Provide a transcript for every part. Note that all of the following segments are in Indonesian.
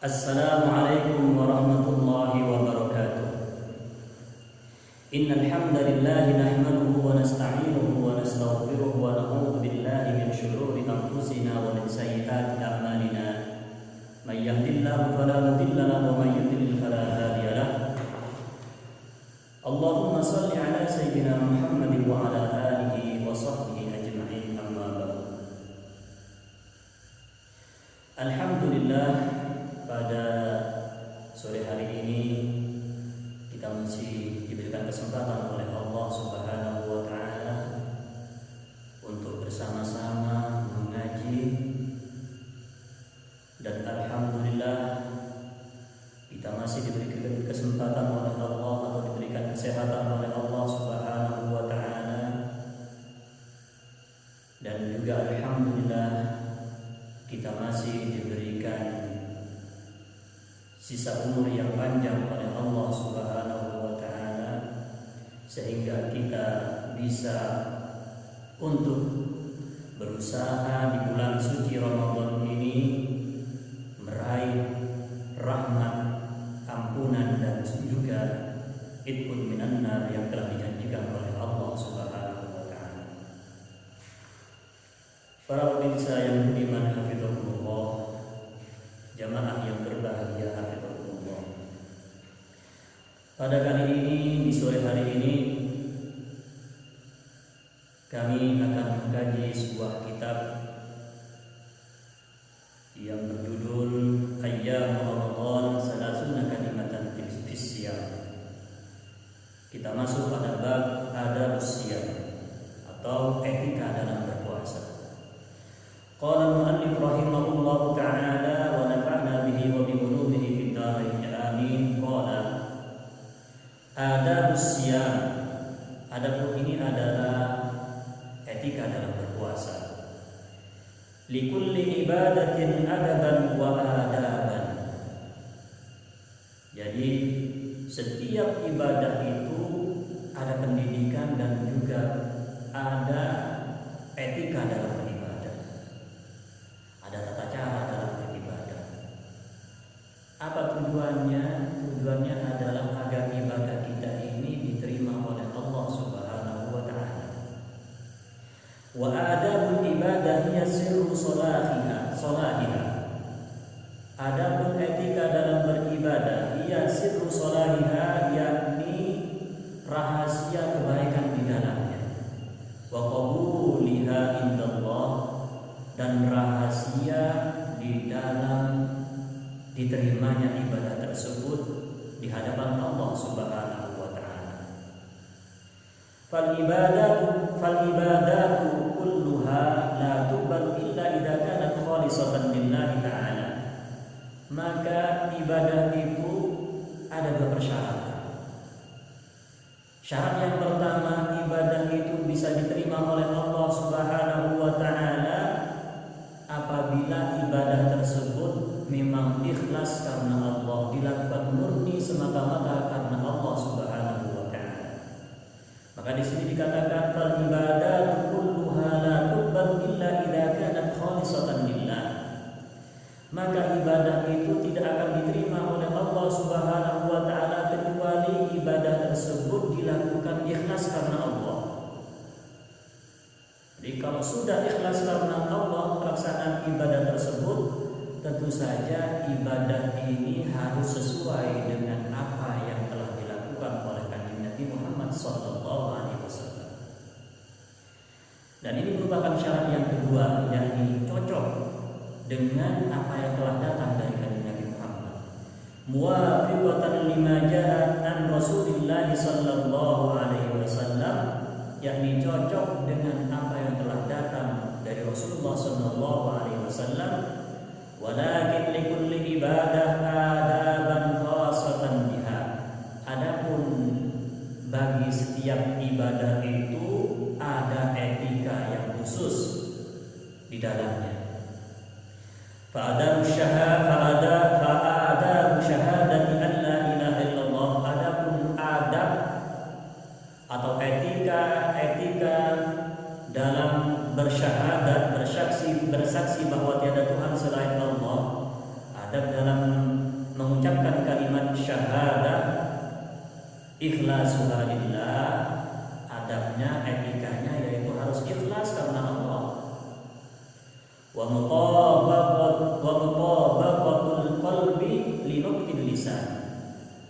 Assalamualaikum warahmatullahi wabarakatuh. Innal hamdalillah nahmaduhu wa nasta'inuhu wa nastaghfiruhu wa na'udzu billahi min shururi anfusina wa min sayyiati a'malina. May yahdihillahu fala mudilla lahu wa may yudlil fala hadiya lahu. Allahumma shalli ala sayyidina Muhammadin wa ala alihi wa sahbihi ajma'in, amma ba'du. Alhamdulillah, pada sore hari ini kita masih diberikan kesempatan oleh Allah Subhanahu wa taala untuk bersama-sama mengaji, dan alhamdulillah kita masih diberikan kesempatan oleh Allah atau diberikan kesehatan oleh Allah Subhanahu wa taala, dan juga alhamdulillah kita masih diberikan sisa umur yang panjang oleh Allah Subhanahu wa taala, sehingga kita bisa untuk berusaha di bulan suci Ramadan ini meraih rahmat, ampunan, dan juga itqun minan nar yang telah dijanjikan oleh Allah Subhanahu wa taala. Para pemirsa yang budiman, hafizahumullah, jamaah yang berbahagia, hafizahumullah. Pada kali ini, di sore hari ini, kami akan mengkaji sebuah kitab yang berjudul Ayyam Ramadan Salasuna Kalimatan fis Siyam. Kita masuk pada bab Adabus Siyam atau etika dalam berpuasa. Qala al-mu'allif rahimahullahu ta'ala wa nafa'na bihi wa bi ulumihi fid dharain amin. Qala adabus siyam. Adapun ini adalah etika dalam berpuasa. Likulli ibadatin adaban wa adaban. Jadi setiap ibadah itu ada pendidikan dan juga ada etika dalam beribadah. Ada tata cara dalam beribadah. Apa tujuannya? Tujuannya adalah agar ibadah kita ini diterima oleh Allah Subhanahu wa taala. Wa adabul ibadah hiya sirru salahiha. Adapun etika dalam beribadah hiya sirru salahiha, yakni rahasia kebaikan di dalamnya. Wa qabuliha indallah, dan rahasia di dalam diterimanya ibadah tersebut di hadapan Allah Subhanahu wa taala. Fal ibadatu kulluha la tuqbal illa idza kanat khalisatan lillahi ta'ala. Maka ibadah itu ada dua persyaratan. Syarat yang pertama, ibadah itu bisa diterima oleh Allah Subhanahu wa taala apabila ibadah tersebut memang ikhlas karena Allah, dilakukan murni semata-mata karena Allah Subhanahu wa taala. Maka di sini dikatakan fal ibadatu kulluha la tuqbal illa idza kanat khalisatan lillah. Maka ibadah itu tidak akan diterima oleh Allah Subhanahu wa taala kecuali ibadah tersebut dilakukan ikhlas karena Allah. Jadi kalau sudah ikhlas karena Allah pelaksanaan ibadah tersebut, tentu saja ibadah ini harus sesuai dengan apa yang telah dilakukan oleh Kanjeng Nabi Muhammad SAW. Dan ini merupakan syarat yang kedua, yakni cocok dengan apa yang telah datang dari Kanjeng Nabi Muhammad. Muwafiqatan lima ja'a an Rasulillah sallallahu alaihi wasallam, yakni cocok dengan apa yang telah datang dari Rasulullah sallallahu alaihi wasallam. Walakin likulli ibadah adaban khasatan biha. Adapun bagi setiap ibadah itu ada etika yang khusus di dalamnya. Fa'adabu syahadati an la ilaha illallah. Adapun adab atau etika dalam bersyahadat, bersaksi bahwa tiada Tuhan selain Allah, adab dalam mengucapkan kalimat syahadah ikhlasuha lillah, adabnya, etikanya yaitu harus ikhlas karena Allah. Wa mutabaqatul qalbi li nutqil lisan,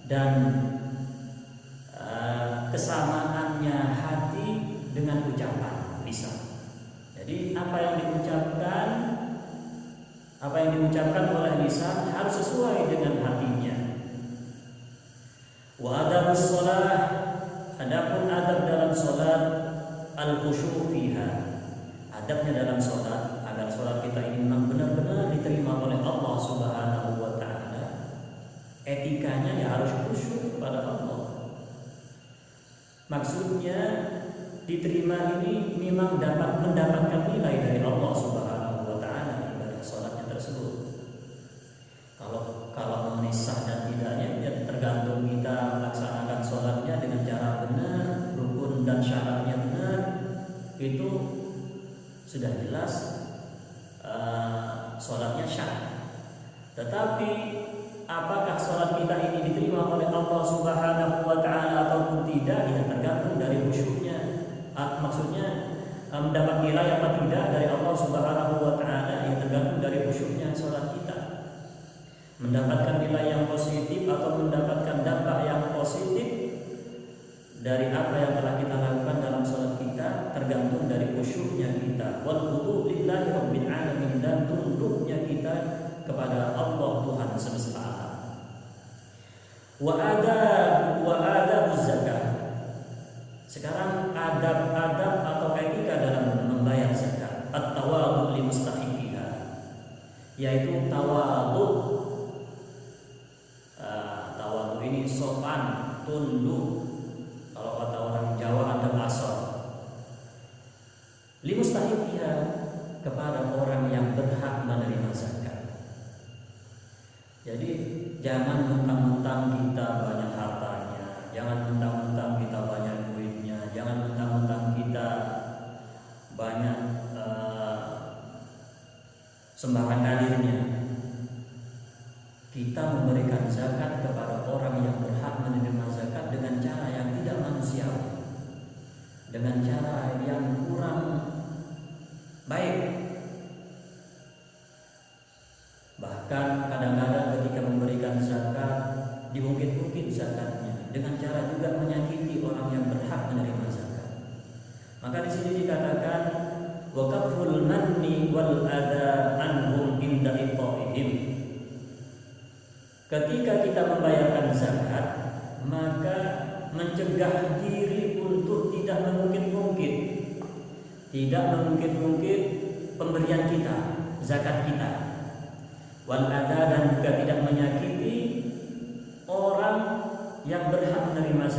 dan kesamaannya hati dengan ucapan lisan. Jadi apa yang diucapkan oleh lisan harus sesuai dengan hatinya. Wa adabus shalah, adapun adab dalam salat al-khusyu' fiha, adabnya dalam salat agar salat kita ini memang benar-benar diterima oleh Allah Subhanahu wa taala. Etikanya ya harus khusyuk kepada Allah. Maksudnya diterima ini memang dapat mendapatkan nilai dari Allah Subhanahu wa taala ibadah salatnya tersebut. Kalau mengenai sah dan tidaknya ya tergantung kita melaksanakan salatnya dengan cara benar, rukun dan syaratnya benar, itu sudah jelas salatnya syah. Tetapi apakah salat kita ini diterima oleh Allah Subhanahu wa taala ataupun tidak, ya tergantung dari khusyuknya. Maksudnya mendapat nilai apa tidak dari Allah Subhanahu wa taala, ya tergantung dari khusyuknya salat kita. Mendapatkan nilai yang positif atau mendapatkan dampak yang positif dari apa yang telah kita lakukan dalam salat kita tergantung dari khusyuknya kita. Wal khudu' lillahi rabbil alamin, dan tunduknya kita kepada Allah Tuhan semesta alam. Wa adabuz zakat. Sekarang adab-adab atau etika dalam membayar zakat. At-tawadhu li mustahiqiha, yaitu tawadhu. Tawadhu ini sopan, tunduk. Kalau kata orang Jawa adab asal. Li mustahiqiha, kepada orang yang berhak menerima zakat. Jadi jangan mentang-mentang kita banyak hartanya, jangan mentang-mentang kita banyak duitnya, jangan mentang-mentang kita banyak sembarang alirnya, kita memberikan zakat kepada orang yang berhak menerima zakat dengan cara yang tidak manusiawi, dengan cara yang kurang baik. Bahkan kadang-kadang ketika memberikan zakat dimungkin-mungkin zakatnya dengan cara juga menyakiti orang yang berhak menerima zakat. Maka di sini dikatakan wa kaful manni wal adha anhum inda iqaihim. Ketika kita membayarkan zakat, maka mencegah diri untuk tidak memungkit-mungkit, pemberian kita, zakat kita. Wal adha, dan juga tidak menyakiti orang yang berhak menerima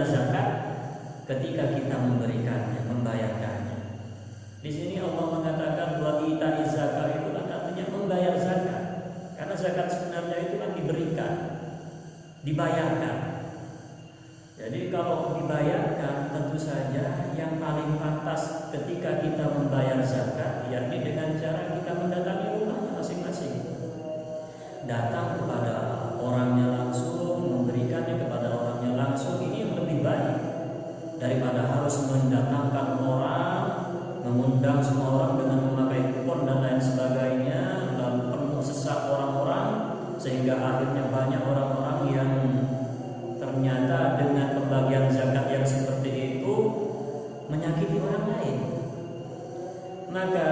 zakat ketika kita memberikannya, membayarkannya. Di sini Allah mengatakan wa ita'iz zakat, itu artinya membayar zakat. Karena zakat sebenarnya itu kan diberikan, dibayarkan. Jadi kalau dibayarkan, tentu saja yang paling pantas ketika kita membayar zakat, yakni dengan cara kita mendatangi rumahnya masing-masing. Datang kepada orangnya langsung, memberikannya kepada orangnya langsung, ini yang lebih baik daripada harus mendatangkan orang, mengundang semua orang dengan memakai kupon dan lain sebagainya, lalu penuh sesak orang-orang, sehingga akhirnya banyak orang-orang yang ternyata dengan pembagian zakat yang seperti itu menyakiti orang lain. Maka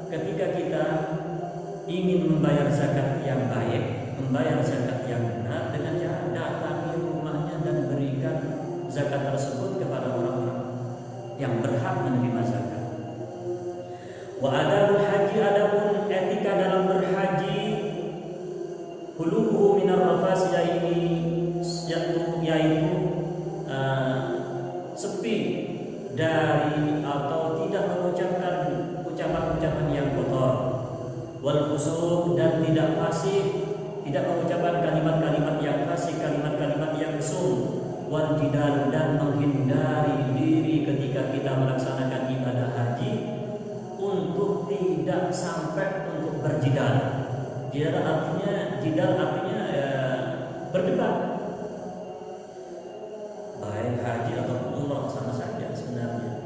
ketika kita ingin membayar zakat yang baik, membayar zakat yang benar, dengan cara datangi rumahnya dan berikan zakat tersebut kepada orang-orang yang berhak menerima zakat. Wa adabul haji, adapun etika dalam berhaji, huluhu minar rafas, yaitu sepi dari atau tidak mengucapkan ucapan-ucapan yang kotor, wal fusuq, dan tidak fasik, tidak mengucapkan kalimat-kalimat yang fasik, kalimat-kalimat yang mesum, wal jidal, dan menghindari diri ketika kita melaksanakan ibadah haji untuk tidak sampai untuk berjidal, Jidal artinya ya, berdebat. Baik haji atau umrah sama saja sebenarnya.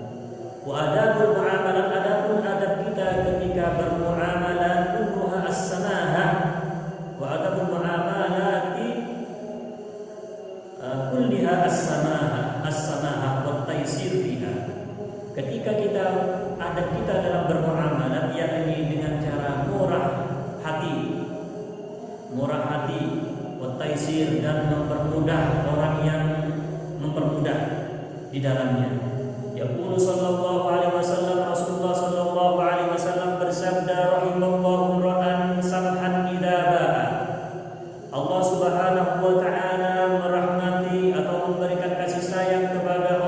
Wa adabul muamalah, adapun adab kita ketika bermuamalah kulluha as-samahah. Wa adabul muamalati kulliha as-samahah wa taysir fiha. Ketika kita adab kita dalam bermuamalah yakni dengan cara murah hati, wa taysir, dan mempermudah orang yang mempermudah di dalamnya. Yaqulu sallallahu alaihi wasallam, Rasulullah sallallahu alaihi wasallam bersabda, rahimallahu ra'an samhan idza ba'a. Allah Subhanahu wa taala merahmati atau memberikan kasih sayang kepada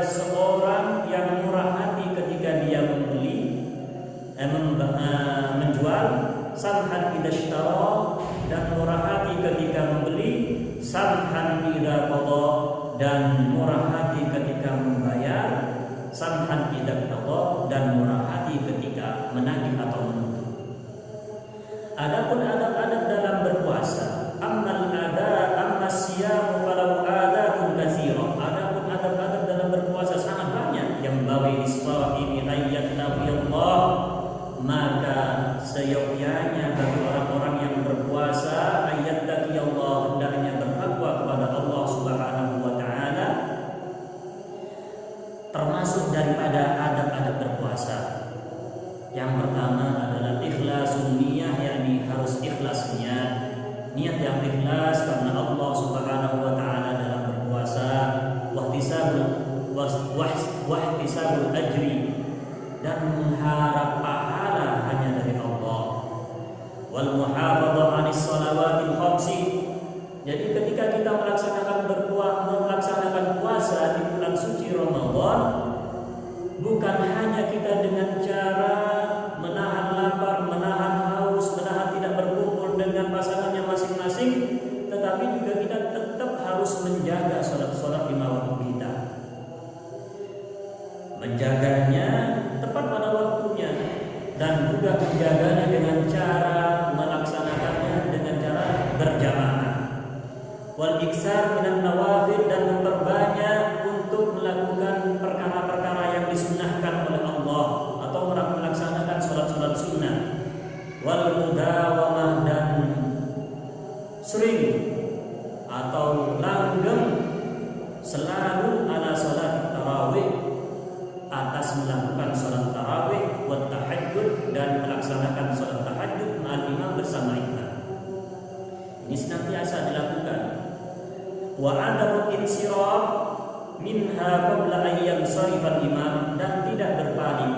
seorang yang murah hati ketika dia menjual, samhan idza ishtara, dan murah hati ketika membeli, samhan idza qada, dan murah hati ketika membayar, samhan idza qada, dan murah hati ketika menagih atau menuntut. Adapun adab-adab dalam berpuasa, amma siyamu falau adabun katsira. Adapun adab-adab dalam berpuasa sangat banyak. Yang bawi lisqaimi ayyattaqillah, maka seyogyanya bagi orang-orang yang berpuasa ayyattaqillah, hendaknya bertakwa kepada Allah Subhanahu wa taala. Termasuk daripada adab-adab berpuasa, yang pertama adalah ikhlasun niyah, yakni harus ikhlas niat yang ikhlas karena Allah Subhanahu wa taala dalam berpuasa, wahtisabul ajri, dan mengharap pahala hanya dari Allah, wal muhafadzah 'anis shalawatil khamsi. Jadi ketika kita melaksanakan puasa di bulan suci Ramadan, bukan hanya kita dengan cara menahan lapar, menahan haus, menahan tidak berkumpul dengan pasangannya masing-masing, tetapi juga kita tetap harus menjaga sholat lima waktu kita, menjaganya tepat pada waktunya, dan juga menjaganya dengan cara melaksanakannya dengan cara berjamaah. Wal iksar minan nawafil, dan memperbanyak untuk melakukan perkara-perkara yang disunnahkan oleh Allah atau melaksanakan sholat sunnah. Wal mudawamah, dan sering atau langgeng selalu ala sholat tarawih, atas melakukan sholat tarawih, wa tahajjud, dan melaksanakan sholat tahajud ma'al imam, bersama imam. Ini senantiasa dilakukan. Wa adamu insiraf minha qabla an yansarifal imam, dan tidak berpaling,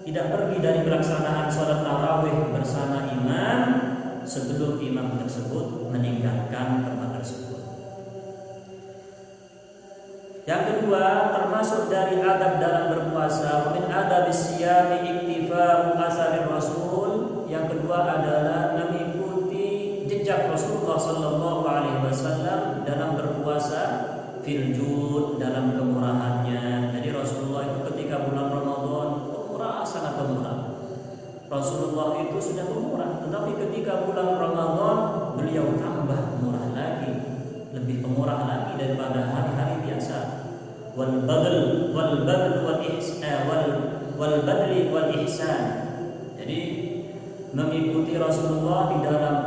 tidak pergi dari pelaksanaan sholat tarawih bersama imam sebelum imam tersebut meninggalkan tempat tersebut. Yang kedua, termasuk dari adab dalam berpuasa, min adabis siyami iktifa'u asarir rasul. Yang kedua adalah mengikuti jejak Rasulullah sallallahu alaihi wasallam dalam berpuasa, fil jud, dalam kemurahannya. Jadi Rasulullah itu ketika bulan Ramadan pemurah, sangat pemurah. Rasulullah itu sudah pemurah, tetapi ketika bulan Ramadan beliau tambah murah lagi, lebih pemurah lagi daripada hari-hari biasa. Wal badl wal ihsan. Jadi mengikuti Rasulullah di dalam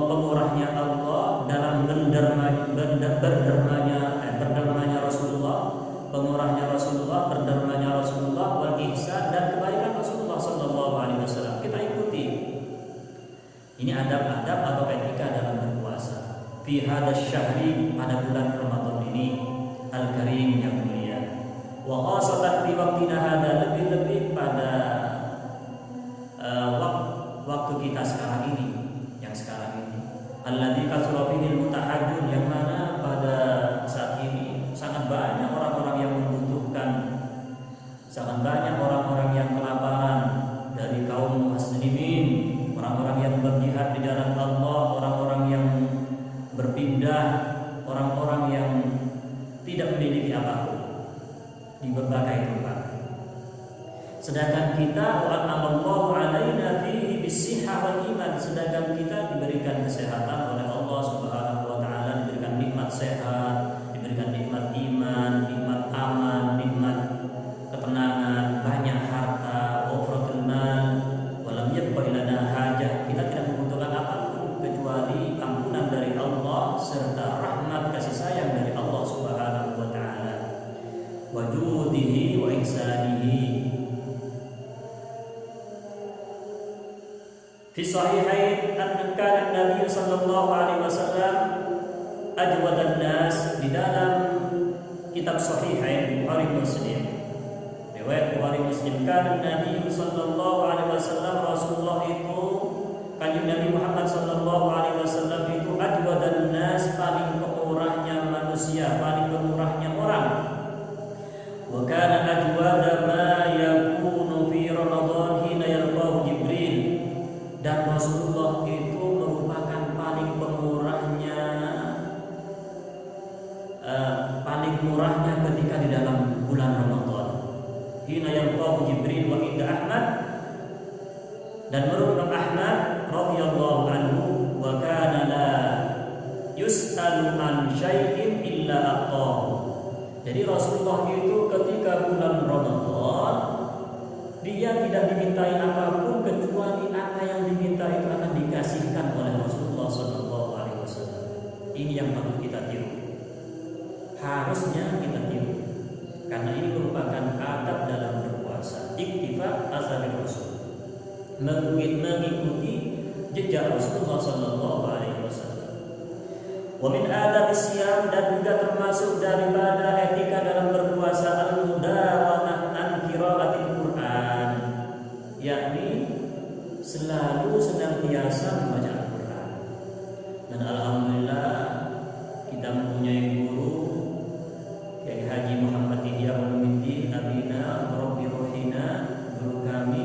pemurahnya Allah, dalam berdermanya Rasulullah, pemurahnya Rasulullah, berdermanya Rasulullah, wal ihsan, dan kebaikan Rasulullah sallallahu alaihi wasallam. Kita ikuti. Ini adab-adab atau etika dalam berpuasa. Fi hadzal syahri, pada bulan Ramadan ini al-karim yang mulia. Wa khasatan fi waqtina hadza, lebih-lebih pada waktu kita sekarang ini, yang sekarang ini. Alladzi kasura fihi mutahajjun, yang mana pada saat ini sangat banyak orang-orang yang membutuhkan, sangat banyak orang-orang yang kelaparan dari kaum muslimin, orang-orang yang berjihad di jalan Allah, orang-orang yang berpindah, orang-orang yang tidak memiliki apapun di berbagai tempat. Sedangkan kita wa amallahu alaina fihi bisihha wal iman, sedangkan kita diberikan kesehatan oleh Allah Subhanahu wa taala, diberikan nikmat sehat, diberikan nikmat iman, nikmat aman, nikmat ketenangan, banyak harta, wafratul mal, walam yabqa ilana hajah. Kita tidak membutuhkan apapun kecuali ampunan dari Allah serta rahmat kasih sayang dari Allah Subhanahu wa taala. Wa judihi wa ihsanihi. Fi sahihain an kana Nabi sallallahu alaihi wasallam ajwadan nas, di dalam kitab sahihain Bukhari Muslim, riwayat Bukhari Muslim, kana Nabi sallallahu alaihi wasallam, Rasulullah itu kanjeng Nabi Muhammad sallallahu alaihi wasallam itu ajwadan nas, paling pemurahnya manusia, paling pemurahnya orang. Wa kana ajwada ma yakunu fi Ramadan hina yalqahu Jibril, dan Rasulullah itu merupakan paling murahnya ketika di dalam bulan Ramadan. Hina yalqahu Jibril wa inda Ahmad, dan menurut Imam Ahmad radhiyallahu anhu, wa kana la yus'alu an syai'in illa aqahu. Jadi Rasulullah itu ketika bulan Ramadan dia tidak dimintai apapun kecuali apa yang diminta itu akan dikasihkan oleh Rasulullah sallallahu alaihi wasallam. Ini yang patut kita tiru. Harusnya kita tiru. Karena ini merupakan adab dalam berpuasa. Iktifa ashabi Rasul. Mengikuti jejak Rasulullah sallallahu alaihi wasallam. Wa min adab siyam, dan juga termasuk daripada etika dalam berpuasa al-mudawanah an qiraatil Quran, yakni selalu senantiasa membaca Al-Quran. Dan alhamdulillah kita mempunyai guru Kiai Haji Muhammad Ihya Ulumuddin Abina Rabbi Rohina, guru kami,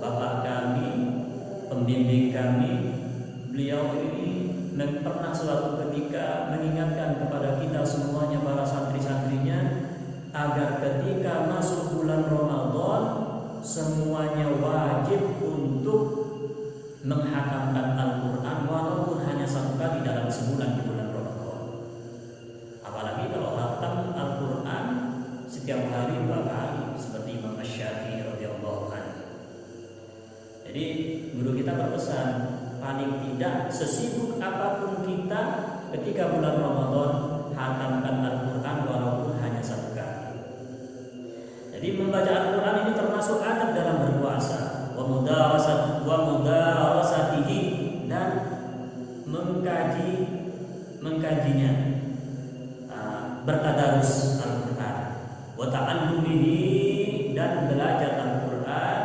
bapak kami, pembimbing kami. Beliau ini pernah suatu ketika mengingatkan kepada kita semuanya, para santri-santrinya, agar ketika masuk bulan Ramadan semuanya wajib untuk menghatamkan Al-Quran walaupun hanya satu kali dalam sebulan di bulan Ramadan. Apalagi kalau hatam Al-Quran setiap hari 2 kali seperti Imam Asy-Syafi'i radhiyallahu anhu. Jadi guru kita berpesan, paling tidak sesibuk apapun kita ketika bulan Ramadan, hatamkan Al-Quran walaupun hanya satu kali. Jadi membaca Al-Quran ini termasuk adab dalam berpuasa. Wa mudarasatihi, dan mengkajinya, bertadarus Al-Quran. Wa ta'allumihi, dan belajar Al-Quran.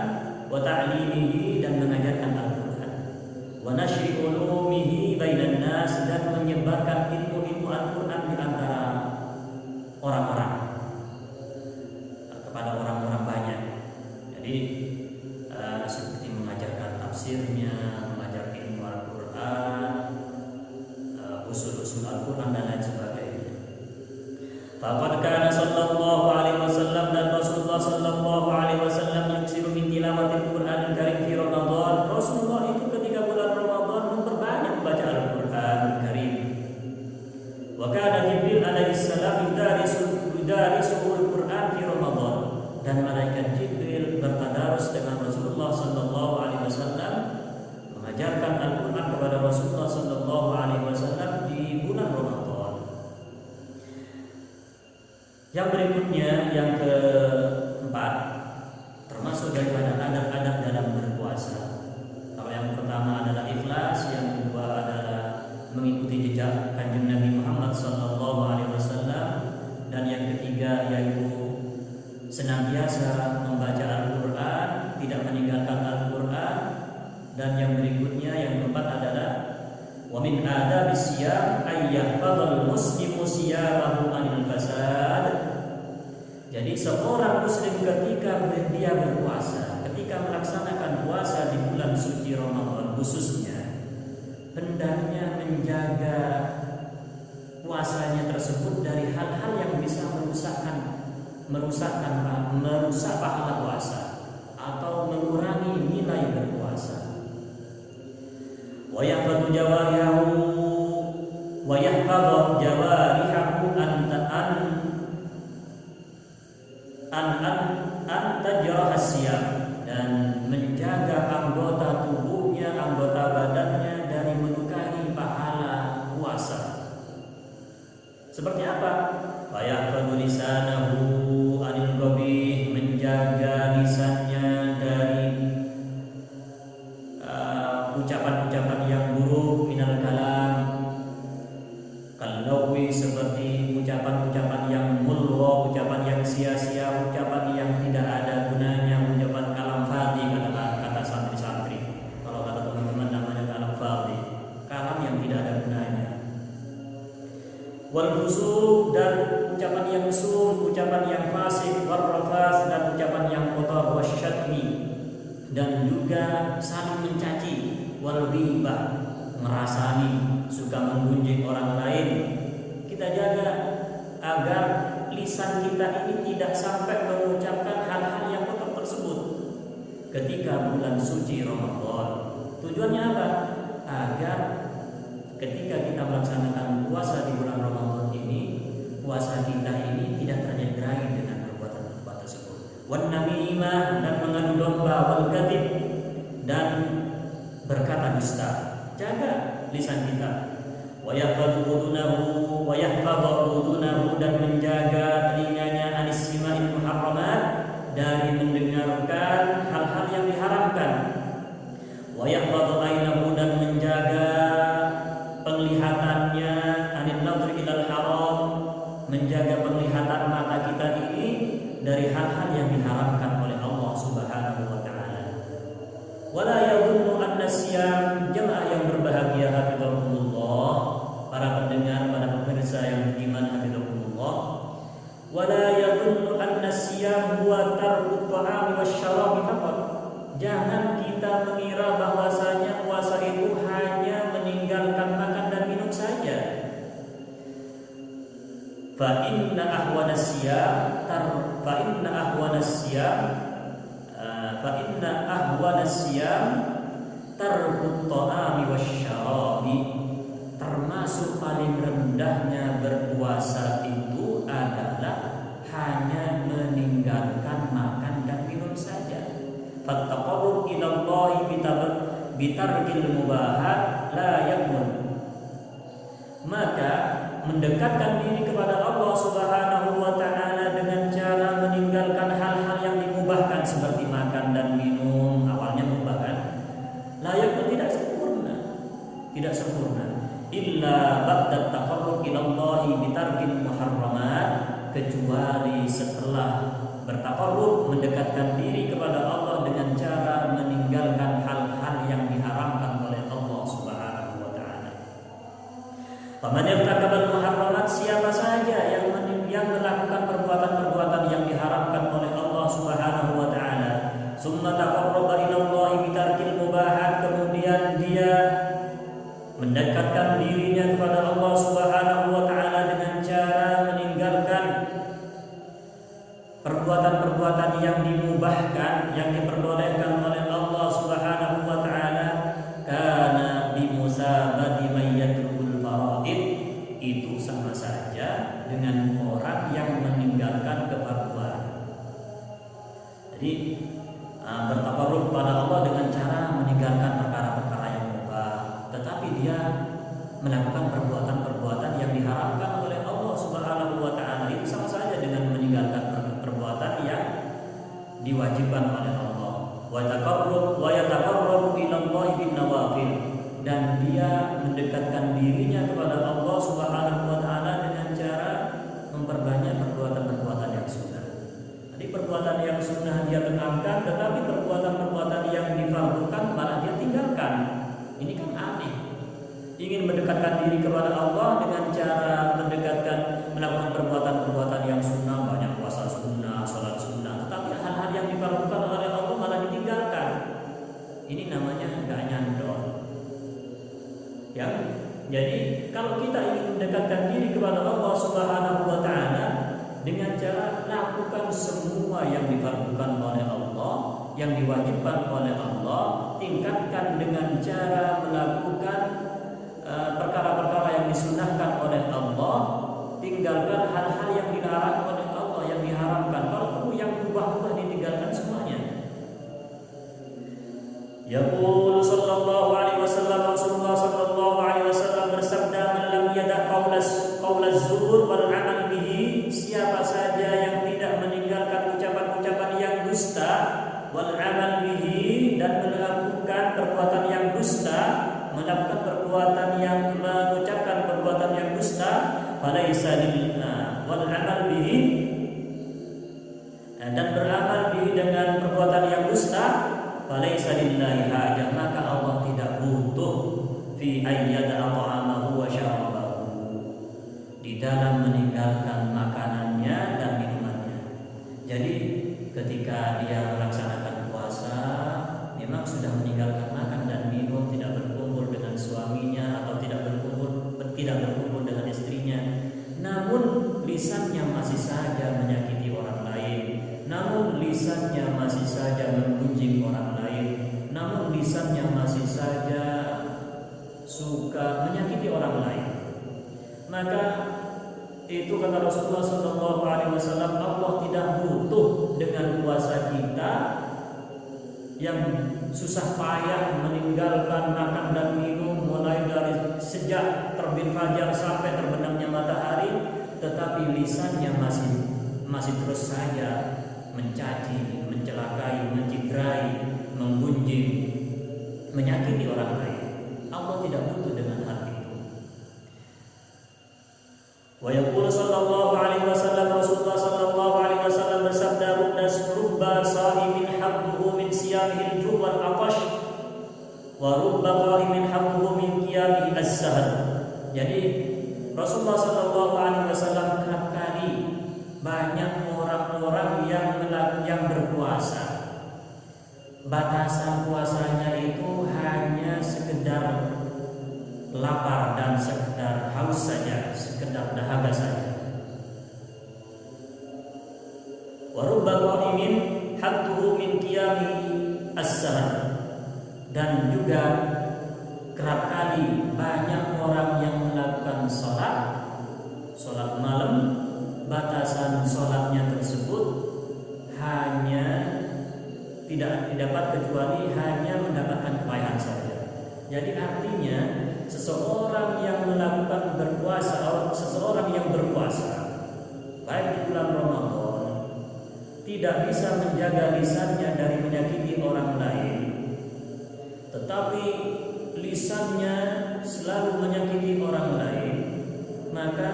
Wa ta'limihi, dan mengajarkan Al-Quran. Wa nashri ulumihi bainan nas, dan menyebarkan ilmu-ilmu Al-Quran di antara orang-orang, kepada orang-orang banyak. Jadi seperti mengajarkan tafsirnya, mengajar ilmu Al-Quran, usul-usul Al-Quran dan lain sebagainya. Faqad kana sallallahu alaihi wasallam, dan Rasulullah sallallahu alaihi wasallam yuksiru min tilawatil Qur'anil Karim fi Ramadan. Rasulullah itu ketika bulan Ramadan memperbanyak baca Al-Qur'anul Karim. Wa kana Jibril alaihi salam yudarisuul Qur'an fi Ramadan, dan malaikat Jibril bertadarus dengan Rasulullah sallallahu alaihi wasallam, mengajarkan Al-Qur'an kepada Rasulullah sallallahu alaihi wasallam di bulan Ramadan. Yang berikutnya, yang keempat, termasuk daripada adab-adab dalam berpuasa. Kalau yang pertama adalah ikhlas, yang kedua adalah mengikuti jejak Kanjeng Nabi Muhammad sallallahu alaihi wasallam, dan yang ketiga yaitu senantiasa membaca Al-Quran, tidak meninggalkan Al-Quran, dan yang berikutnya yang keempat adalah wa min adabis siyam ay yahfazul muslimu siyamahu anil fasad. Jadi seorang muslim ketika dia berpuasa, ketika melaksanakan puasa di bulan suci Ramadan khususnya, hendaknya menjaga puasanya tersebut dari hal-hal yang bisa merusak pahala puasa. atau mengurangi nilai berpuasa. Wa yahfadhu jawarihahu wa yahfadhu jawarihahu an tajraha siyam, dan menjaga anggota tubuhnya, anggota badannya dari menukangi pahala puasa. Seperti apa? Fa yahfadhu lisanahu anil qabih, menjaga lisannya dari ucapan-ucapan yang buruk, minal kalam, kalauwi, seperti ucapan-ucapan yang mulgha, ucapan yang sia-sia, ucapan yang tidak ada gunanya, ucapan kalam fadhi, kata santri-santri. Kalau kata teman-teman namanya kalam fadhi, kalam yang tidak ada gunanya. Wal fusuq, dan ucapan yang su, ucapan yang fasik, wal rafas, dan ucapan yang kotor, wasyatmi, dan juga saling mencaci, wal ghibah, merasani, suka menggunjing orang lain. Kita jaga agar lisan kita ini tidak sampai mengucapkan hal-hal yang kotor tersebut ketika bulan suci Ramadan. Tujuannya apa? Agar ketika kita melaksanakan puasa di bulan Ramadan ini, puasa kita ini tidak tercederai dengan perbuatan-perbuatan tersebut. Wan namimah, dan mengadu domba, wal kadhib, dan berkata dusta. Jaga lisan kita. Wa yahfadhu udunahu, dan menjaga telinganya anis sima'il muharramat, dari mendengarkan hal-hal yang diharamkan. Wa yahfadhu ainahu, dan menjaga penglihatannya anil nadri ilal haram, menjaga penglihatan mata kita ini dari hal-hal yang diharamkan oleh Allah Subhanahu wa taala. Wala yadhunnu anna siyam, jemaah yang berbahagia hafizahumullah, para pendengar, para pemirsa yang beriman hafizahumullah. Wala yadhunnu anna siyam huwa tarku ta'ami wasyarabi faqat. Jangan kita mengira bahwasanya puasa itu hanya meninggalkan makan dan minum saja. Fa inna ahwanas siyam tarkut ta'ami wasyarabi. Termasuk paling rendahnya berpuasa itu adalah hanya meninggalkan makan dan minum saja. Fattaqarrub ilallahi bitarkil mubahat la yakun. Maka mendekatkan diri kepada Allah Subhanahu wa taala dengan cara meninggalkan hal-hal yang dimubahkan seperti makan dan minum, awalnya mubahkan, layak tidak sempurna. Tidak sempurna. Illa ba'da taqarrub ilallahi bitarkil muharramat, kecuali setelah bertaqarrub, mendekatkan diri kepada Allah dengan cara meninggalkan hal-hal yang diharamkan oleh Allah Subhanahu wa taala. Faman irtakabal muharramat, siapa saja yang melakukan perbuatan-perbuatan yang diharamkan oleh Allah Subhanahu wa taala, summa taqarraba ila Allah bitarkil mubahat, kemudian dia mendekatkan dirinya kepada Allah Subhanahu wa taala dengan cara meninggalkan perbuatan-perbuatan yang dimubahkan, yang diperbolehkan oleh Allah Subhanahu wa taala, kana bimusabati mayyatul faraid, itu sama saja dengan orang yang meninggalkan kefarduan. Jadi bertakarrub kepada Allah dengan cara meninggalkan perkara-perkara yang mubah, tetapi dia melakukan perbuatan-perbuatan yang diharamkan oleh Allah Subhanahu wa taala, itu sama saja dengan meninggalkan perbuatan yang diwajibkan oleh Allah. Wa yataqarrabu ila Allah bin nawafil, dan dia mendekatkan dirinya kepada Allah Subhanahu wa taala dengan cara memperbanyak perbuatan-perbuatan yang sunnah. Jadi perbuatan yang sunnah dia tekankan, tetapi perbuatan-perbuatan yang difardukan malah dia tinggalkan. Ini kan aneh. Ingin mendekatkan diri kepada Allah dengan cara melakukan perbuatan-perbuatan yang sunnah, banyak puasa sunnah, salat sunnah, tetapi hal-hal yang difardukan oleh Allah malah ditinggalkan. Ini namanya enggak nyandol. Ya. Jadi kalau kita ingin mendekatkan diri kepada Allah Subhanahu wa taala dengan cara lakukan semua yang difardukan oleh Allah, yang diwajibkan oleh Allah, tingkatkan dengan cara melakukan perkara-perkara yang disunahkan oleh Allah, tinggalkan hal-hal yang dilarang oleh Allah, yang diharamkan. Kalau perlu yang mubah-mubah ditinggalkan semuanya. Yaqulu sallallahu alaihi wasallam, Rasulullah sallallahu alaihi wasallam bersabda, "Man lam yada' qaulaz zur wal 'amal bihi," siapa saja yang tidak meninggalkan ucapan-ucapan yang dusta, wal 'amal bihi, dan melakukan perbuatan yang dusta, melakukan perbuatan yang mengucapkan perbuatan yang dusta, falaisa lillah wal 'amal bihi, dan beramal bihi dengan perbuatan yang dusta, falaisa lillahi hajah, maka Allah tidak butuh fi ayyada ta'amahu wa syarabahu, di dalam meninggalkan makanannya dan minumannya. Jadi ketika dia melaksanakan puasa, memang sudah meninggalkan makan dan minum, tidak berkumpul dengan suaminya atau tidak berkumpul dengan istrinya, namun lisannya masih saja menyakiti orang lain, namun lisannya masih saja menggunjing orang lain, namun lisannya masih saja suka menyakiti orang lain, maka itu kata Rasulullah SAW, Allah tidak butuh dengan puasa kita yang susah payah meninggalkan makan dan minum mulai dari sejak terbit fajar sampai terbenamnya matahari, tetapi lisannya masih terus saja mencaci, mencelakai, mencederai, menggunjing, menyakiti orang lain. Allah tidak butuh dengan hal itu. Wa yaqulu sallallahu alaihi wasallam, Rasulullah sallallahu alaihi wasallam bersabda, "Rubba sha'imin habbuhu min siyamihil ju' wal 'atash, wa rubba qa'imin habbuhu min qiyamihi as-sahar." Jadi Rasulullah sallallahu alaihi wasallam kerap kali banyak orang-orang yang berpuasa, batasan puasanya itu hanya sekedar lapar dan sekedar haus saja, sekedar dahaga saja. Wa rubba qa'imin hadduhu min qiyami as-sahar, dan juga kerap kali banyak orang yang melakukan sholat malam, batasan sholatnya tersebut hanya tidak didapat kecuali hanya mendapatkan kepayahan saja. Jadi artinya seseorang yang melakukan berpuasa atau seseorang yang berpuasa baik di bulan Ramadan tidak bisa menjaga lisannya dari menyakiti orang lain, tetapi lisannya selalu menyakiti orang lain, maka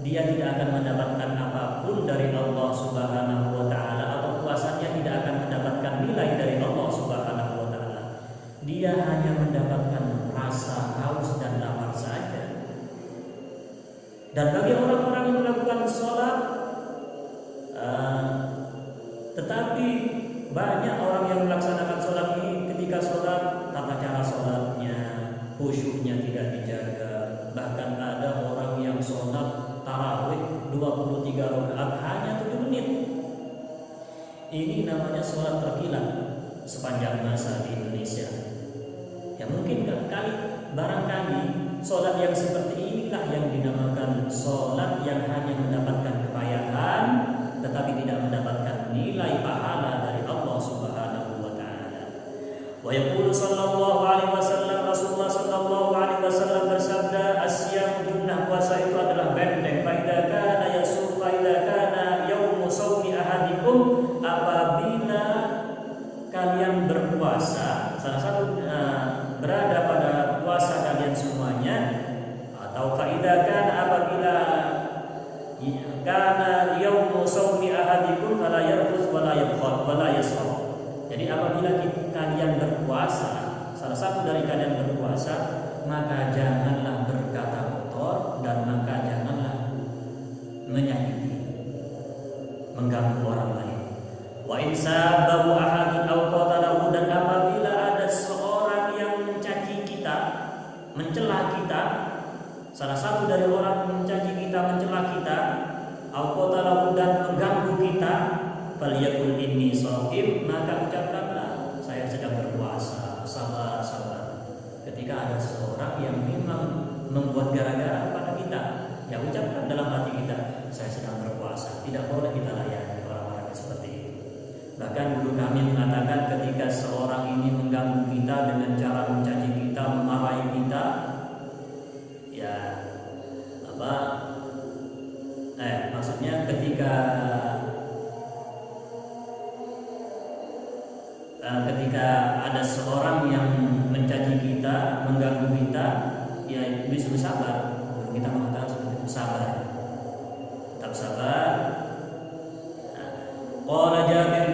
dia tidak akan mendapatkan apapun dari Allah Subhanahu wa taala, atau puasanya tidak akan mendapatkan nilai dari Allah Subhanahu wa taala. Dia hanya mendapatkan rasa haus dan lapar saja. Dan bagi orang-orang yang melakukan sholat, tetapi banyak orang yang melaksanakan sholat ini, ketika sholat tata cara sholatnya, khusyuknya tidak dijaga. Bahkan ada orang yang sholat tarawih 23 rakaat hanya 7 menit. Ini namanya sholat terkilat sepanjang masa di Indonesia. Ya mungkin barangkali sholat yang seperti inilah yang dinamakan sholat yang hanya mendapatkan kepayahan, tetapi tidak mendapatkan nilai pahala dari Allah Subhanahu wa taala. Wa yaqulu sallallahu alaihi wasallam, Rasulullah sallallahu alaihi wasallam bersabda, "As-siyam junnah," puasa itu adalah benteng. Fa idza kana yasum, fa idza kana yaumu shaumi ahadikum, apabila kalian berpuasa, salah satu berada pada puasa kalian semuanya, atau fa idza kana, apabila kana yaumu shaumi ahadikum fala yarfus wala yabkhal wala yasrab. Jadi apabila kalian berpuasa, salah satu dari kalian berpuasa, maka janganlah berkata kotor dan maka janganlah menyakiti, mengganggu orang lain. Wa in sabahu ahadun aw qatalahu, dan apabila ada seorang yang mencaci kita, mencela kita, salah satu dari orang mencaci kita, mencela kita, aw qatalahu, dan mengganggu kita, falyaqul inni shaim, maka ucapkanlah saya sedang berpuasa, sabar sabar. Ketika ada seorang yang memang membuat gara-gara kepada kita, ya ucapkan dalam hati kita, saya sedang berpuasa. Tidak boleh kita layani orang-orang seperti itu. Bahkan guru kami mengatakan ketika seorang ini mengganggu kita dengan cara mencaci kita, memarahi kita, ya maksudnya ketika ada seorang yang mencaci kita, mengganggu kita, ya bisa bersabar. Guru kita mengatakan seperti itu, sabar, tetap sabar. Qala Jabir,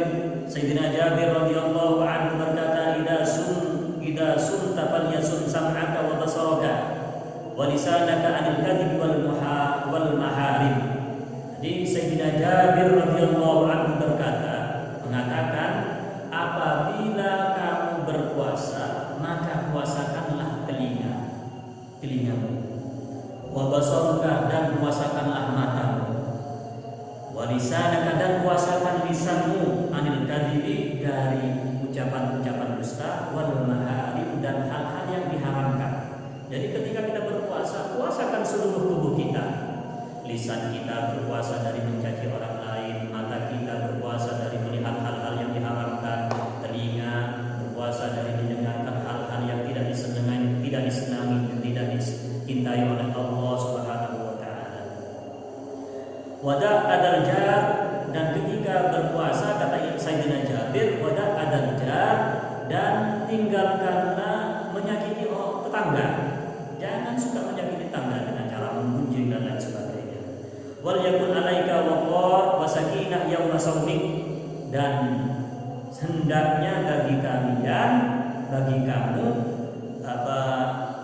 Sayyidina Jabir radhiyallahu anhu berkata, idza sumta falyasum sam'aka wa basaraka wa lisanaka 'anil kadhibi wal maharim. Jadi Sayyidina Jabir radhiyallahu anhu mengatakan, apabila kamu berpuasa, maka puasakanlah telingamu, wa basaruka, dan puasakanlah matamu, wa lisanaka, dan puasakan lisanmu, anil kadhibi, dari ucapan-ucapan dusta, wal maharim, dan hal-hal yang diharamkan. Jadi ketika kita berpuasa, puasakan seluruh tubuh kita. Lisan kita berpuasa dari mencaci orang lain, mata kita berpuasa dari melihat hal-hal yang diharamkan, telinga berpuasa dari mendengarkan hal-hal yang tidak disenangi dan tidak dicintai oleh Allah Subhanahu wa taala. Wada adarjar, dan ketika berpuasa kata Sayyidina Jabir, wada adarjar, dan tinggalkanlah menyakiti tetangga. Jangan suka menyakiti tetangga dengan cara menggunjing dan lain sebagainya. Wal yakun alaika waqar wa sakinah yauma shaumik, dan hendaknya bagi kamu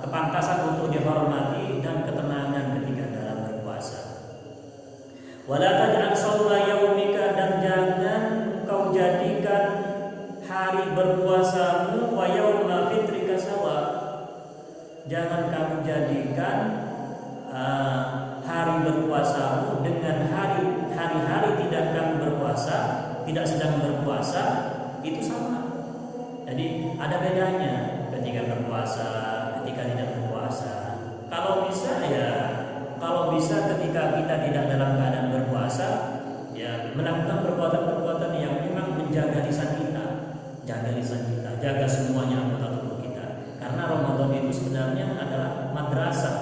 kepantasan untuk dihormati dan ketenangan ketika dalam berpuasa. Wala taj'al shauma yaumika, dan jangan kau jadikan hari berpuasamu wa yauma fitrika sawa. Jangan kamu jadikan hari berpuasamu dengan hari-hari tidak kamu berpuasa, tidak sedang berpuasa, itu sama. Jadi ada bedanya ketika berpuasa, ketika tidak berpuasa. Kalau bisa ketika kita tidak dalam keadaan berpuasa, ya melakukan perbuatan-perbuatan yang memang menjaga lisan kita, jaga semuanya anggota tubuh kita. Karena Ramadan itu sebenarnya adalah madrasah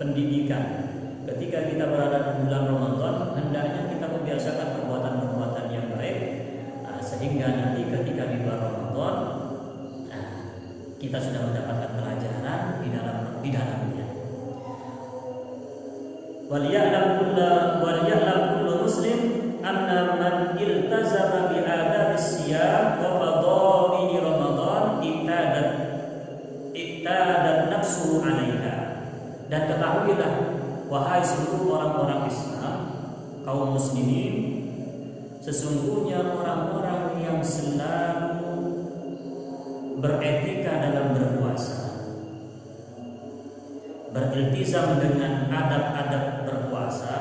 pendidikan. Ketika kita berada di bulan Ramadan, hendaknya kita membiasakan perbuatan-perbuatan yang baik, sehingga nanti ketika di bulan Ramadan kita sudah mendapatkan pelajaran di dalamnya. Wal ya'lam kullu muslim anna man iltazama bi adabis siyam wa fadaili Ramadan iktadat nafsu 'alaiha. Dan ketahuilah, wahai seluruh orang-orang Islam, kaum muslimin, sesungguhnya orang-orang yang selalu beretika dalam berpuasa, beriltizam dengan adab-adab berpuasa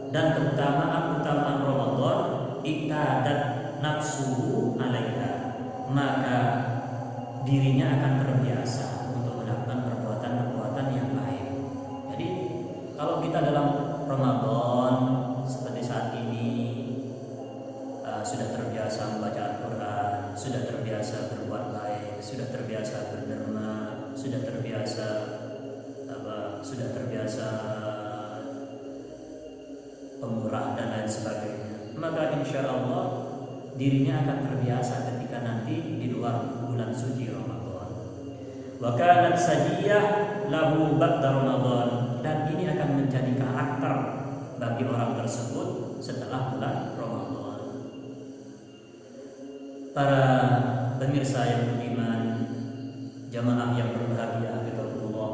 dan keutamaan Ramadan, iktadat nafsuhu 'alaiha, maka dirinya akan terbiasa untuk melakukan perbuatan-perbuatan yang baik. Jadi kalau kita dalam Ramadan seperti saat ini sudah terbiasa membaca Al-Quran, sudah terbiasa berbuat baik, sudah terbiasa berderma, sudah terbiasa pemurah dan lain sebagainya, maka insya Allah dirinya akan terbiasa ketika nanti di luar bulan suci Ramadan. Wa kanat sajiyah lahu ba'da Ramadan, dan ini akan menjadi karakter bagi orang tersebut setelah bulan Ramadan. Para pemirsa yang beriman, jamaah yang berbahagia, hafizahullah,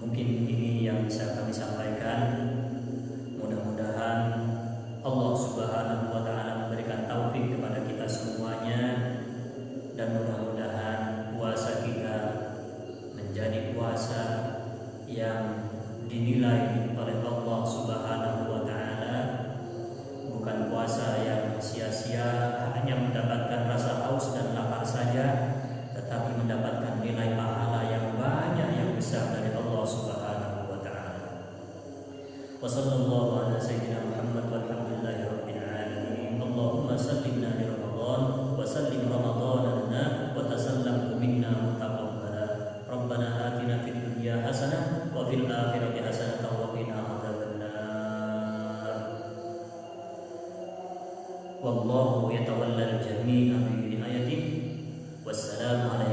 mungkin ini yang bisa kami sampaikan. Mudah-mudahan Allah Subhanahu wa taala memberikan taufik kepada kita semuanya, dan mudah-mudahan puasa kita menjadi puasa yang dinilai oleh Allah Subhanahu wa taala, bukan puasa yang sia Wa sallallahu ala sayyidina Muhammad walhamdulillahi rabbil alamin. Allahumma sallimna li Ramadan wa sallim Ramadan lana wa tasallamhu minna mutaqabbala. Rabbana atina fid dunya hasanah wa fil akhirati hasanah wa qina adzabannar. Wallahu yatawalla al-jami'a bi inayatihi. Wassalamu alaikum